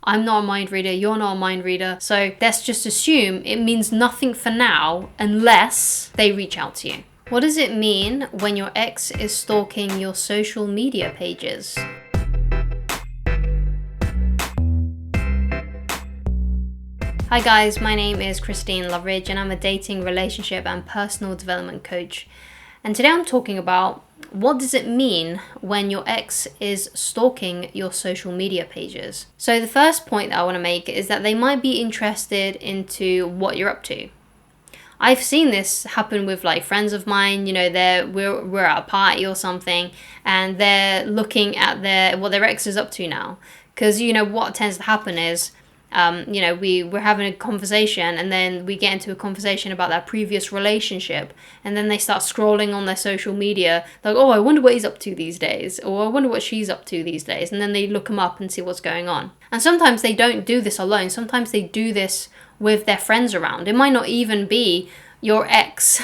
I'm not a mind reader, you're not a mind reader. So let's just assume it means nothing for now unless they reach out to you. What does it mean when your ex is stalking your social media pages? Hi guys, my name is Christine Loveridge and I'm a dating, relationship and personal development coach. And today I'm talking about what does it mean when your ex is stalking your social media pages. So the first point that I want to make is that they might be interested into what you're up to. I've seen this happen with like friends of mine, we're at a party or something and they're looking at what their ex is up to now. Because what tends to happen is we're having a conversation and then we get into a conversation about that previous relationship and then they start scrolling on their social media like, oh, I wonder what he's up to these days, or I wonder what she's up to these days, and then they look them up and see what's going on. And sometimes they don't do this alone, sometimes they do this with their friends around. It might not even be your ex,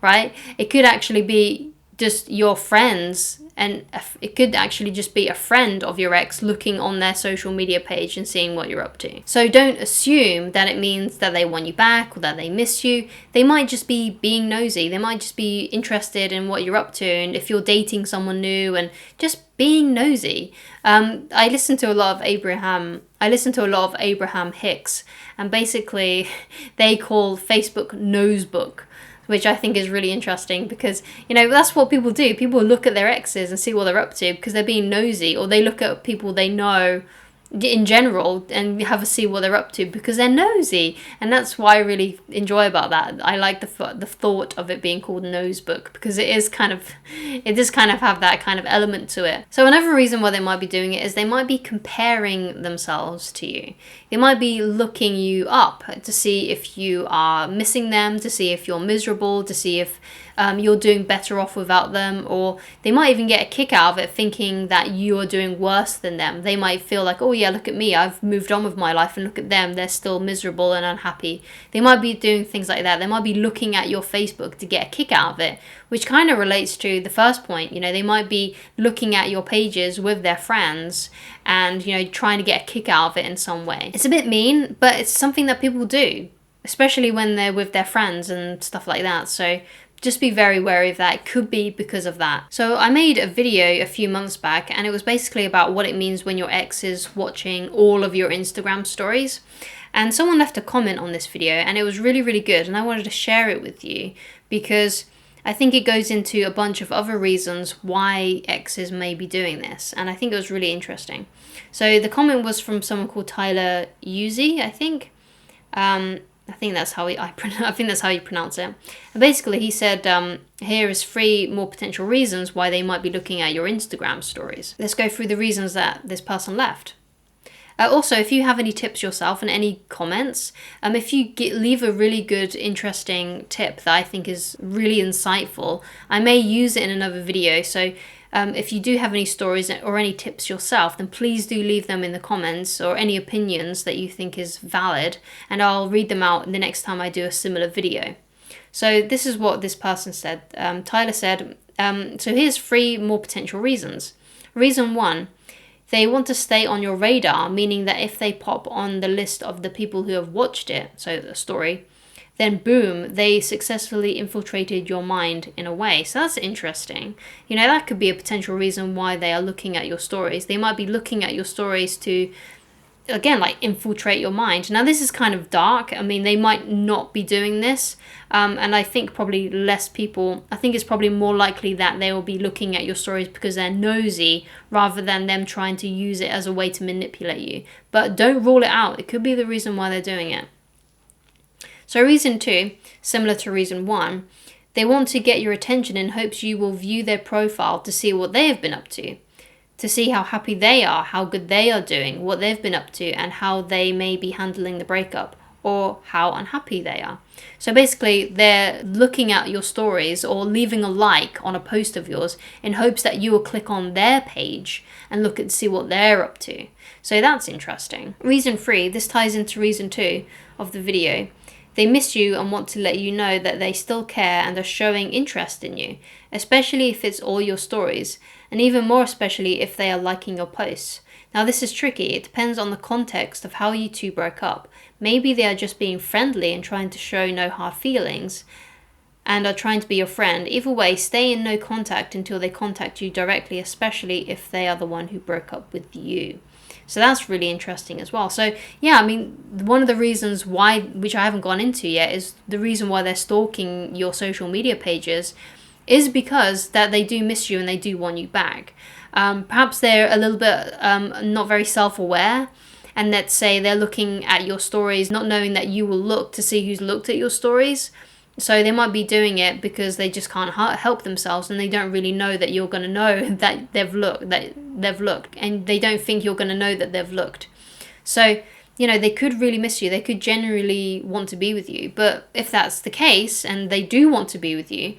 right? It could actually be just your friends, and it could actually just be a friend of your ex looking on their social media page and seeing what you're up to. So don't assume that it means that they want you back or that they miss you. They might just be being nosy. They might just be interested in what you're up to, and if you're dating someone new, and just being nosy. I listen to a lot of Abraham Hicks, and basically they call Facebook nosebook, which I think is really interesting because, that's what people do. People look at their exes and see what they're up to because they're being nosy, or they look at people they know in general and have a see what they're up to because they're nosy. And that's what I really enjoy about that. I like the thought of it being called nosebook because it does kind of have that kind of element to it. So another reason why they might be doing it is they might be comparing themselves to you. They might be looking you up to see if you are missing them, to see if you're miserable, to see if you're doing better off without them, or they might even get a kick out of it thinking that you are doing worse than them. They might feel like, oh yeah, look at me, I've moved on with my life, and look at them, they're still miserable and unhappy. They might be doing things like that. They might be looking at your Facebook to get a kick out of it, which kind of relates to the first point. They might be looking at your pages with their friends and, trying to get a kick out of it in some way. It's a bit mean, but it's something that people do, especially when they're with their friends and stuff like that. So just be very wary of that. It could be because of that. So I made a video a few months back and it was basically about what it means when your ex is watching all of your Instagram stories. And someone left a comment on this video and it was really, really good. And I wanted to share it with you because I think it goes into a bunch of other reasons why exes may be doing this. And I think it was really interesting. So the comment was from someone called Tyler Uzi, I think. I think that's how you pronounce it. And basically, he said, here is 3 more potential reasons why they might be looking at your Instagram stories. Let's go through the reasons that this person left. Also, if you have any tips yourself and any comments, if you leave a really good, interesting tip that I think is really insightful, I may use it in another video. So if you do have any stories or any tips yourself, then please do leave them in the comments, or any opinions that you think is valid, and I'll read them out the next time I do a similar video. So this is what this person said. Tyler said, so here's 3 more potential reasons. Reason 1, they want to stay on your radar, meaning that if they pop on the list of the people who have watched it, so the story, then boom, they successfully infiltrated your mind in a way. So that's interesting. That could be a potential reason why they are looking at your stories. They might be looking at your stories to, again, like infiltrate your mind. Now this is kind of dark. I mean, they might not be doing this. And I think probably less people, I think it's probably more likely that they will be looking at your stories because they're nosy rather than them trying to use it as a way to manipulate you. But don't rule it out. It could be the reason why they're doing it. So reason 2, similar to reason 1, they want to get your attention in hopes you will view their profile to see what they have been up to see how happy they are, how good they are doing, what they've been up to, and how they may be handling the breakup, or how unhappy they are. So basically, they're looking at your stories or leaving a like on a post of yours in hopes that you will click on their page and look and see what they're up to. So that's interesting. Reason 3, this ties into reason 2 of the video. They miss you and want to let you know that they still care and are showing interest in you, especially if it's all your stories, and even more especially if they are liking your posts. Now this is tricky. It depends on the context of how you two broke up. Maybe they are just being friendly and trying to show no hard feelings and are trying to be your friend. Either way, stay in no contact until they contact you directly, especially if they are the one who broke up with you. So that's really interesting as well. So yeah, I mean, one of the reasons why, which I haven't gone into yet, is the reason why they're stalking your social media pages is because that they do miss you and they do want you back. Perhaps they're a little bit not very self-aware, and let's say they're looking at your stories not knowing that you will look to see who's looked at your stories. So they might be doing it because they just can't help themselves, and they don't really know that you're going to know that they've looked, and they don't think you're going to know that they've looked. So, you know, they could really miss you. They could genuinely want to be with you. But if that's the case and they do want to be with you,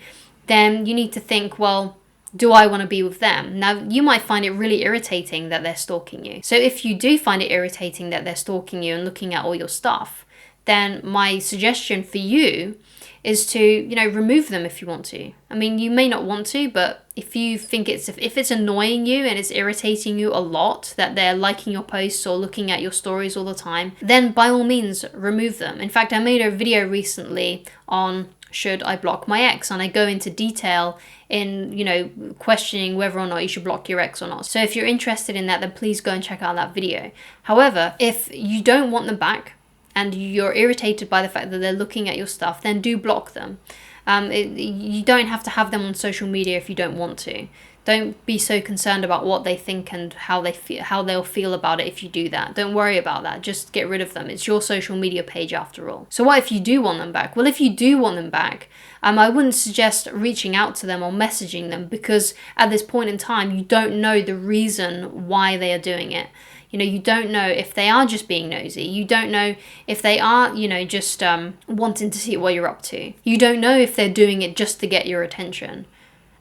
then you need to think, well, do I want to be with them? Now, you might find it really irritating that they're stalking you. So if you do find it irritating that they're stalking you and looking at all your stuff, then my suggestion for you is to, you know, remove them if you want to. I mean, you may not want to, but if you think if it's annoying you and it's irritating you a lot that they're liking your posts or looking at your stories all the time, then by all means remove them. In fact, I made a video recently on should I block my ex, and I go into detail in, you know, questioning whether or not you should block your ex or not. So if you're interested in that, then please go and check out that video. However, if you don't want them back and you're irritated by the fact that they're looking at your stuff, then do block them. You don't have to have them on social media if you don't want to. Don't be so concerned about what they think and how they'll feel about it if you do that. Don't worry about that. Just get rid of them. It's your social media page after all. So what if you do want them back? Well, if you do want them back, I wouldn't suggest reaching out to them or messaging them, because at this point in time, you don't know the reason why they are doing it. You know, you don't know if they are just being nosy. You don't know if they are, you know, just wanting to see what you're up to. You don't know if they're doing it just to get your attention.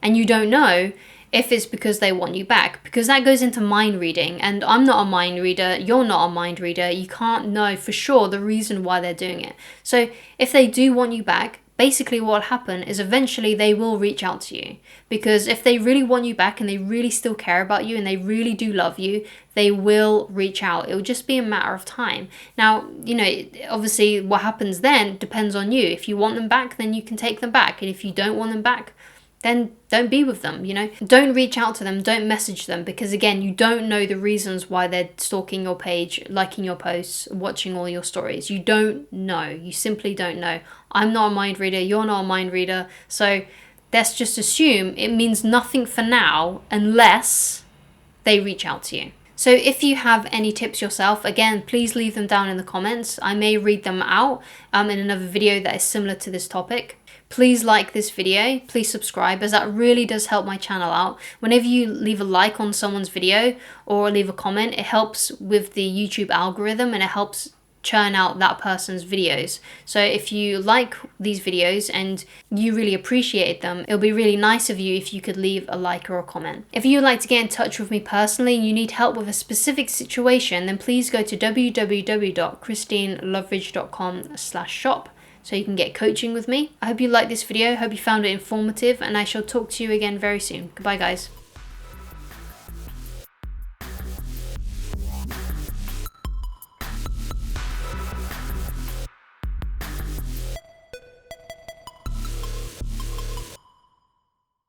And you don't know if it's because they want you back, because that goes into mind reading, and I'm not a mind reader, you're not a mind reader. You can't know for sure the reason why they're doing it. So if they do want you back, basically what will happen is eventually they will reach out to you, because if they really want you back and they really still care about you and they really do love you, they will reach out. It will just be a matter of time. Now, you know, obviously what happens then depends on you. If you want them back, then you can take them back, and if you don't want them back, then don't be with them, you know. Don't reach out to them, don't message them, because again, you don't know the reasons why they're stalking your page, liking your posts, watching all your stories. You don't know. You simply don't know. I'm not a mind reader, you're not a mind reader, so let's just assume it means nothing for now unless they reach out to you. So if you have any tips yourself, again, please leave them down in the comments. I may read them out in another video that is similar to this topic. Please like this video, please subscribe, as that really does help my channel out. Whenever you leave a like on someone's video or leave a comment, it helps with the YouTube algorithm and it helps churn out that person's videos. So if you like these videos and you really appreciate them, it'll be really nice of you if you could leave a like or a comment. If you would like to get in touch with me personally and you need help with a specific situation, then please go to www.christineloveridge.com/shop. so you can get coaching with me. I hope you liked this video, hope you found it informative, and I shall talk to you again very soon. Goodbye, guys.